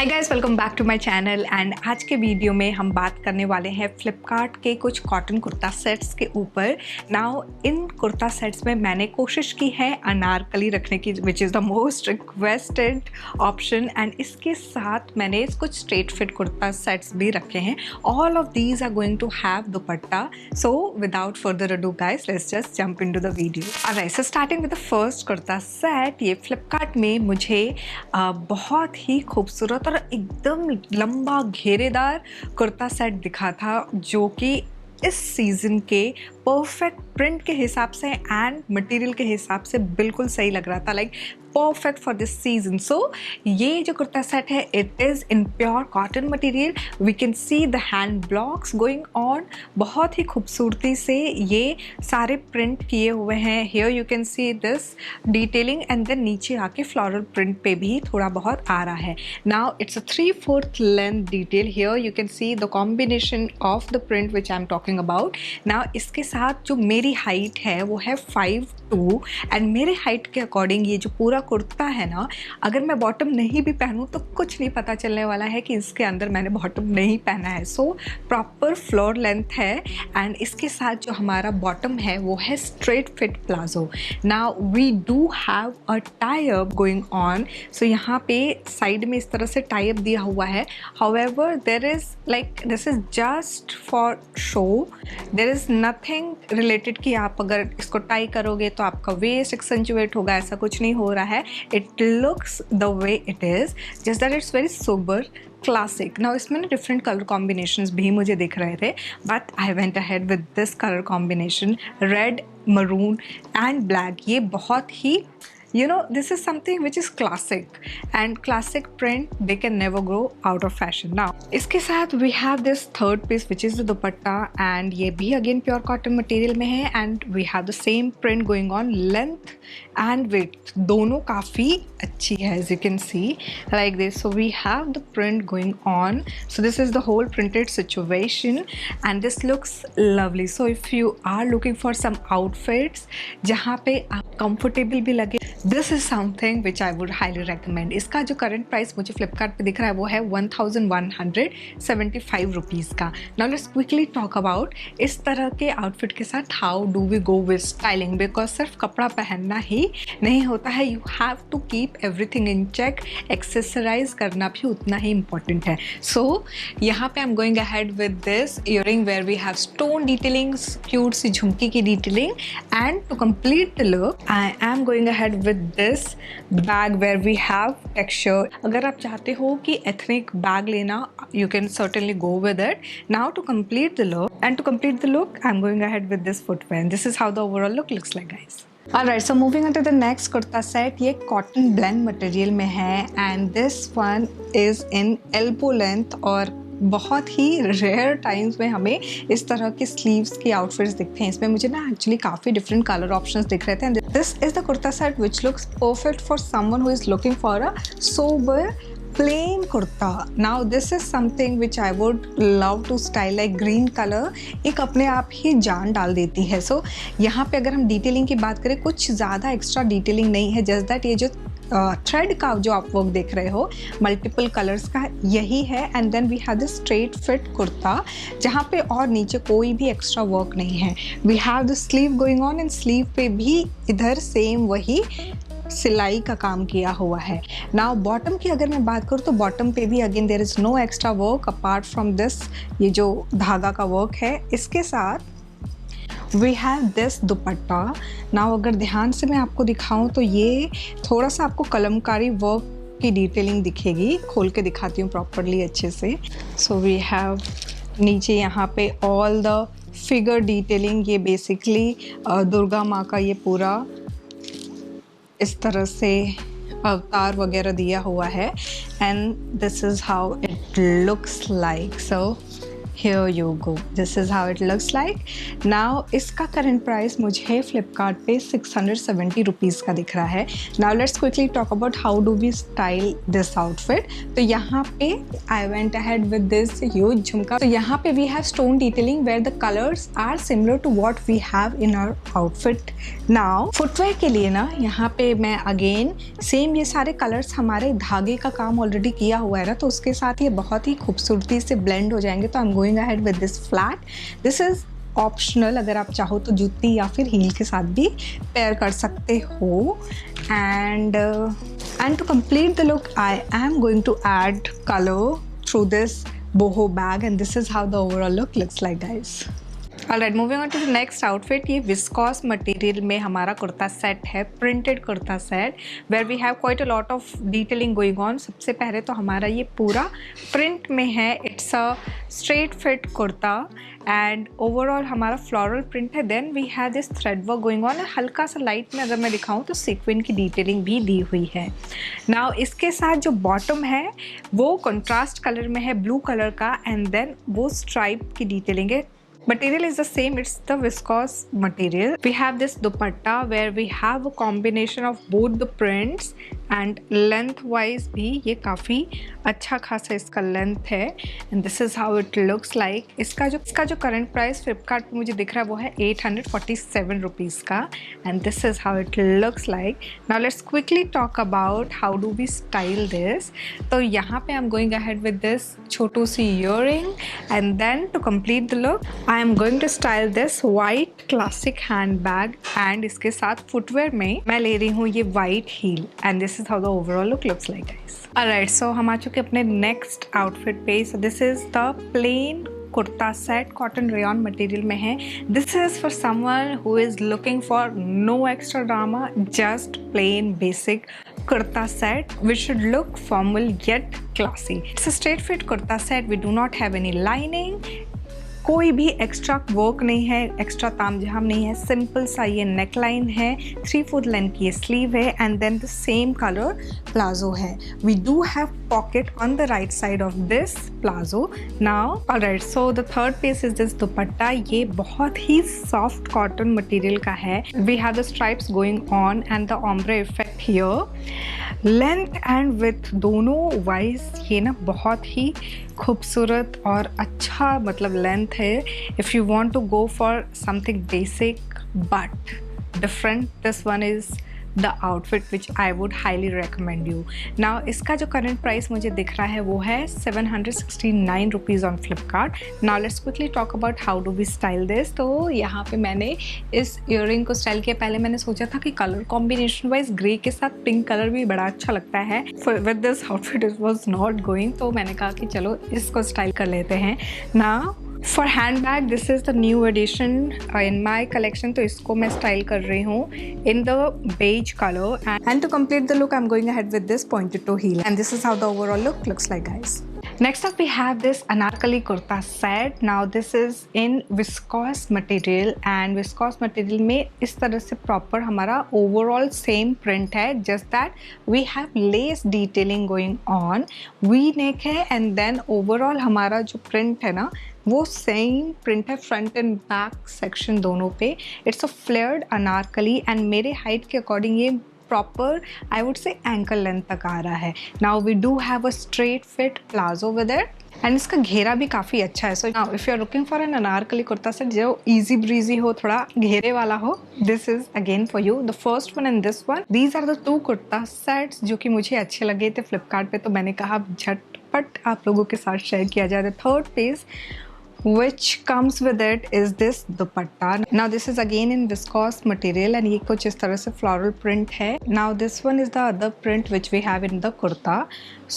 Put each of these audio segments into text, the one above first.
Hi guys, welcome back to my channel. And आज के video में हम बात करने वाले हैं फ्लिपकार्ट के कुछ कॉटन कुर्ता सेट्स के ऊपर। नाउ इन कुर्ता सेट्स में मैंने कोशिश की है अनारकली रखने की, which is the most requested option. And इसके साथ मैंने कुछ स्ट्रेट फिट कुर्ता सेट्स भी रखे हैं। All of these are going to have dupatta. So without further ado guys, let's just jump into the video. Alright, so starting with the first kurta set. ये फ्लिपकार्ट में मुझे बहुत ही खूबसूरत और एकदम लंबा घेरेदार कुर्ता सेट दिखा था, जो कि इस सीज़न के परफेक्ट प्रिंट के हिसाब से एंड मटेरियल के हिसाब से बिल्कुल सही लग रहा था, like perfect for this season. So ये जो कुर्ता सेट है, it is in pure cotton material. We can see the hand blocks going on. बहुत ही खूबसूरती से ये सारे प्रिंट किए हुए हैं। Here you can see this detailing and then नीचे आके फ्लोरल प्रिंट पे भी थोड़ा बहुत आ रहा है। Now it's a 3/4 length detail. Here you can see the combination of the print which I am talking about. Now इसके साथ जो मेरी हाइट है वो है 5'2" एंड मेरे हाइट के अकॉर्डिंग ये जो पूरा कुर्ता है ना, अगर मैं बॉटम नहीं भी पहनूं तो कुछ नहीं पता चलने वाला है कि इसके अंदर मैंने बॉटम नहीं पहना है। सो प्रॉपर फ्लोर लेंथ है एंड इसके साथ जो हमारा बॉटम है वो है straight fit palazzo. Now we do have a tie up going on. So यहाँ पे साइड में इस तरह से टाई अप दिया हुआ है। However there is like this is just for show. There is nothing related कि आप अगर इसको टाई करोगे तो आपका वेस्ट एक्सेंचुएट होगा, ऐसा कुछ नहीं हो रहा है। It looks the way it is, just that it's very sober, classic. Now इसमें ना different color combinations भी मुझे दिख रहे थे, but I went ahead with this color combination, red, maroon and black. ये बहुत ही this is something which is classic and classic print, they can never go out of fashion. Now इसके साथ we have this third piece which is the dupatta and ये भी again pure cotton material में है and we have the same print going on. Length and width दोनों काफ़ी अच्छी है, as you can see like this. So we have the print going on. So this is the whole printed situation and this looks lovely. So if you are looking for some outfits जहाँ पे आप comfortable भी लगे, this is something which I would highly recommend. इसका जो current price मुझे फ्लिपकार्ट पे दिख रहा है वो है 1175 रुपीज़ का। Now let's quickly talk about इस तरह के आउटफिट के साथ how do we go with styling, because सिर्फ कपड़ा पहनना ही नहीं होता है, you have to keep everything in check. Accessorise करना भी उतना ही इम्पॉर्टेंट है। सो यहाँ पे I am going ahead with this earring where we have stone detailing, cute सी झुमकी की detailing and to complete the look I am going ahead with this bag where we have texture. अगर आप चाहते हो कि ethnic bag लेना, you can certainly go with it. Now to complete the look, I'm going ahead with this footwear. And this is how the overall look looks like, guys. Alright, so moving on to the next kurta set. ये cotton blend material में है and this one is in elbow length और बहुत ही rare times में हमें इस तरह के स्लीव्स की आउटफिट्स दिखते हैं। इसमें मुझे ना एक्चुअली काफ़ी डिफरेंट कलर ऑप्शंस दिख रहे थे। This is the kurta set which looks perfect for someone who is looking for a sober plain kurta. Now this is something which I would love to style, like green color एक अपने आप ही जान डाल देती है। सो यहाँ पे अगर हम डिटेलिंग की बात करें, कुछ ज़्यादा एक्स्ट्रा डिटेलिंग नहीं है, जस्ट दैट ये जो थ्रेड का जो आप वर्क देख रहे हो मल्टीपल कलर्स का, यही है। And then we have the straight fit kurta जहाँ पे और नीचे कोई भी एक्स्ट्रा वर्क नहीं है। We have the sleeve going on and sleeve पे भी इधर सेम वही सिलाई का काम किया हुआ है। नाउ बॉटम की अगर मैं बात करूँ तो बॉटम पे भी again there is no extra work apart from this, ये जो धागा का वर्क है। इसके साथ we have this dupatta. Now अगर ध्यान से मैं आपको दिखाऊं तो ये थोड़ा सा आपको कलमकारी वर्क की डिटेलिंग दिखेगी। खोल के दिखाती हूँ प्रॉपरली अच्छे से। सो वी हैव नीचे यहाँ पे ऑल द फिगर डिटेलिंग। ये बेसिकली दुर्गा माँ का ये पूरा इस तरह से अवतार वगैरह दिया हुआ है and this is how it looks like. So Here you go. This is how it looks like. Now इसका करंट प्राइस मुझे फ्लिपकार्ट पे 670 रुपीज़ का दिख रहा है. Now let's quickly talk about how do we style this outfit. तो यहाँ पे I went ahead with this huge झुमका. तो यहाँ पे we have stone detailing where the colors are similar to what we have in our outfit. Now footwear के लिए ना यहाँ पे मैं again सेम ये सारे कलर्स हमारे धागे का काम ऑलरेडी किया हुआ है ना, तो उसके साथ ये बहुत ही खूबसूरती से ब्लेंड हो जाएंगे. तो I'm going ahead with this flat. This is optional, अगर आप चाहो तो जूती या फिर हील के साथ भी पेयर कर सकते हो. And to complete the look, I am going to add color through this boho bag, and this is how the overall look looks like, guys. Alright, moving on to the next outfit. ये viscose material में हमारा kurta set है, printed kurta set, where we have quite a lot of detailing going on. सबसे पहले तो हमारा ये पूरा print में है. It's a straight fit kurta and overall हमारा floral print है. Then we have this thread work going on. हल्का सा light में अगर मैं दिखाऊँ तो sequin की detailing भी दी हुई है. Now इसके साथ जो bottom है वो contrast color में है, blue color का, and then वो stripe की detailing है. Material is the same, it's the viscose material. We have this dupatta where we have a combination of both the prints and length wise भी ये काफ़ी अच्छा खासा इसका लेंथ है. and this is how it looks like. इसका जो current price Flipkart पे मुझे दिख रहा है वो है 847 रुपीज़ का. and this is how it looks like. now let's quickly talk about how do we style this. तो यहाँ पे I'm going ahead with this Chhotu C earring, and then to complete the look I am going to style this white classic handbag, and इसके साथ footwear में मैं ले रही हूँ ये white heel, and this is how the overall look looks like, guys. Alright, so हम आ चुके अपने next outfit पे. so this is the plain kurta set, cotton rayon material में है. This is for someone who is looking for no extra drama, just plain basic kurta set which should look formal yet classy. It's a straight fit kurta set. We do not have any lining. कोई भी extra work नहीं है, extra ताम झाम नहीं है. Simple सा ये नेक लाइन है, 3/4 लेंथ की ये स्लीव है, and then the same colour palazzo है. We do have pocket on the right side of this palazzo. Now alright, so the third piece is this dupatta. ये बहुत ही सॉफ्ट कॉटन मटेरियल का है. We have the stripes going on and the ombre effect here. Length and with दोनों wise ये ना बहुत ही खूबसूरत और अच्छा मतलब लेंथ है. If you want to go for something basic but different, this one is the outfit which I would highly recommend you. Now इसका जो करंट प्राइस मुझे दिख रहा है वो है 769 rupees on Flipkart. Now let's quickly talk about how do we style this. तो यहाँ पे मैंने इस ईयरिंग को स्टाइल किया. पहले मैंने सोचा था कि कलर कॉम्बिनेशन वाइज ग्रे के साथ पिंक कलर भी बड़ा अच्छा लगता है. With this outfit it was not going, तो मैंने कहा कि चलो इसको स्टाइल कर लेते हैं. Now for handbag, this is the new addition in my collection. तो इसको मैं स्टाइल कर रही हूँ in the beige colour. And to complete the look I am going ahead with this pointed toe heel, and this is how the overall look looks like, guys. Next up we have this anarkali kurta set. Now this is in viscose material, and viscose material में इस तरह से proper हमारा overall same print है, just that we have lace detailing going on. V neck है, and then overall हमारा जो print है ना वो सेम प्रिंट है फ्रंट एंड बैक सेक्शन दोनों पे. इट्स अ फ्लेयर्ड अनारकली, एंड मेरे हाइट के अकॉर्डिंग ये proper I would say ankle length तक आ रहा है. Now we do have a straight fit palazzo with it, and इसका घेरा भी काफ़ी अच्छा है. So now if you are looking for an anarkali kurta set जो ईजी ब्रीजी हो, थोड़ा घेरे वाला हो, this is again for you. The first one and this one, these are the two kurta sets जो कि मुझे अच्छे लगे थे फ्लिपकार्ट पे, तो मैंने कहा झटपट आप लोगों के साथ शेयर किया जाए. The third piece which comes with it is this dupatta. Now this is again in viscose material, and ये कुछ इस तरह से floral print है. Now this one is the other print which we have in the kurta.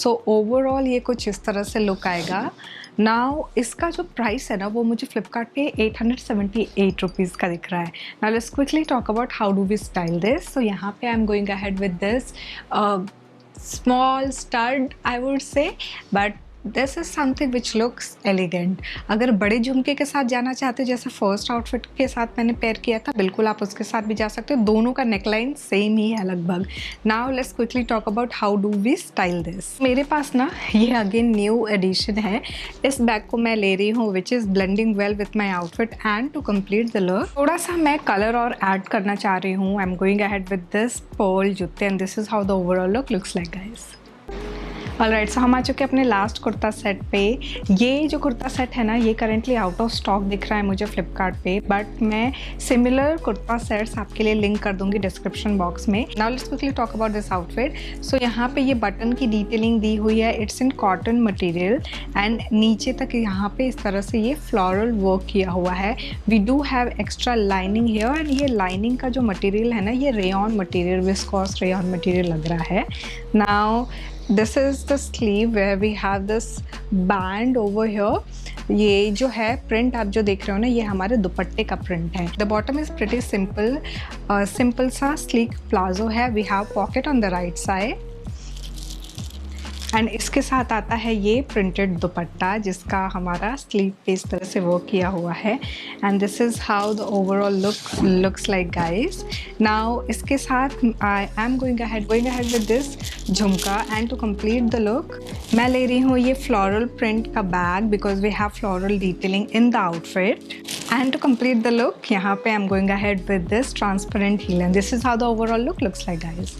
So overall ये कुछ इस तरह से look आएगा. Now इसका जो प्राइस है ना वो मुझे फ्लिपकार्ट पे 878 रुपीज़ का दिख रहा है. Now let's quickly talk about how do we style this. So यहाँ पे I'm going ahead with this small stud I would say, but this is something which looks elegant. अगर बड़े झुमके के साथ जाना चाहते हो, जैसे फर्स्ट आउटफिट के साथ मैंने पेयर किया था, बिल्कुल आप उसके साथ भी जा सकते हो। दोनों का नेकलाइन सेम ही है लगभग। Now let's quickly talk about how do we style this. मेरे पास ना ये अगेन न्यू एडिशन है। इस बैग को मैं ले रही हूँ which is blending well with my outfit and to complete the look थोड़ा सा मैं कलर और ऐड करना चाह रही हूँ। I am going ahead with this pearl जूते and this is how the overall look looks like guys. Alright, so हम आ चुके हैं अपने लास्ट कुर्ता सेट पे। ये जो कुर्ता सेट है ना, ये करेंटली आउट ऑफ स्टॉक दिख रहा है मुझे फ्लिपकार्ट पे, बट मैं सिमिलर कुर्ता सेट्स आपके लिए लिंक कर दूंगी डिस्क्रिप्शन बॉक्स में। Now let's quickly talk about this outfit. So यहाँ पे ये बटन की डिटेलिंग दी हुई है। It's in cotton material and नीचे तक यहाँ पे इस तरह से ये फ्लोरल वर्क किया हुआ है। We do have extra lining here and ये लाइनिंग का जो मटेरियल है ना, ये rayon material, viscose rayon material लग रहा है। Now this is the sleeve where we have this band over here. ये जो है प्रिंट आप जो देख रहे हो ना, ये हमारे दुपट्टे का प्रिंट है। The bottom is pretty simple, simple सा स्लीक प्लाजो है। We have pocket on the right side and इसके साथ आता है ये प्रिंटेड दुपट्टा जिसका हमारा स्लीव पे इस तरह से वर्क किया हुआ है। And this is how the overall looks like guys. Now इसके साथ I am going ahead with this jhumka and to complete the look मैं ले रही हूँ ये फ्लोरल प्रिंट का bag because we have floral detailing in the outfit. And to complete the look यहाँ पे I am going ahead with this transparent heel and this is how the overall look looks like guys.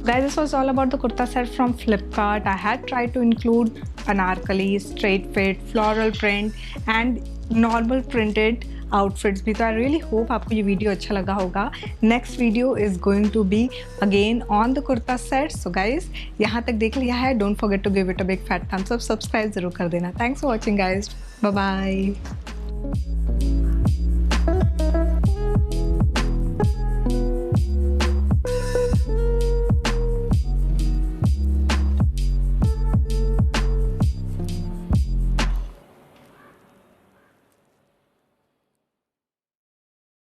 Guys, this was all about the kurta set from Flipkart. I had tried to include anarkali, straight fit, floral print and normal printed outfits भी। तो I really hope आपको ये video अच्छा लगा होगा। Next video is going to be again on the kurta set. So guys, यहाँ तक देख लिया है, don't forget to give it a big fat thumbs up, subscribe ज़रूर कर देना। Thanks for watching guys. Bye bye.